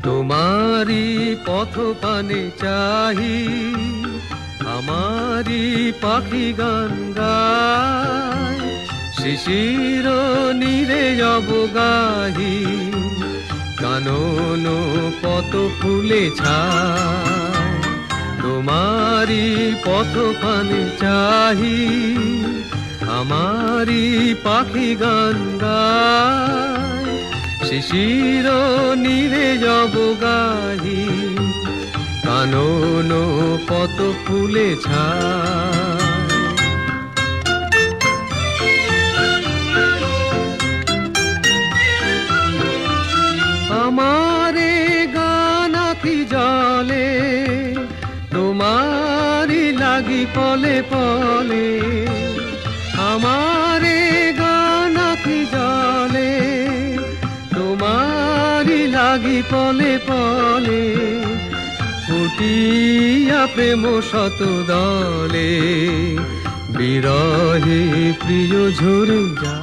তোমারি পথ পানে চাহি, আমারি পাখি গান গায়, শিশির নীরে অবগাহি, কানন পত ফুলে ছায়। তোমারি পথ পানে চাহি, আমারি পাখি গান গায়, শিশির নীরে অবগাহি, কানন পত ফুলে ছায়। আমারে গান আখি জলে, তোমারি লাগি পলে পলে, আমারে গান আখি জলে, তোমারি লাগি পলে পলে, ফুটিয়া প্রেম শত দলে, বিরহে প্রিয় ঝরে যায়।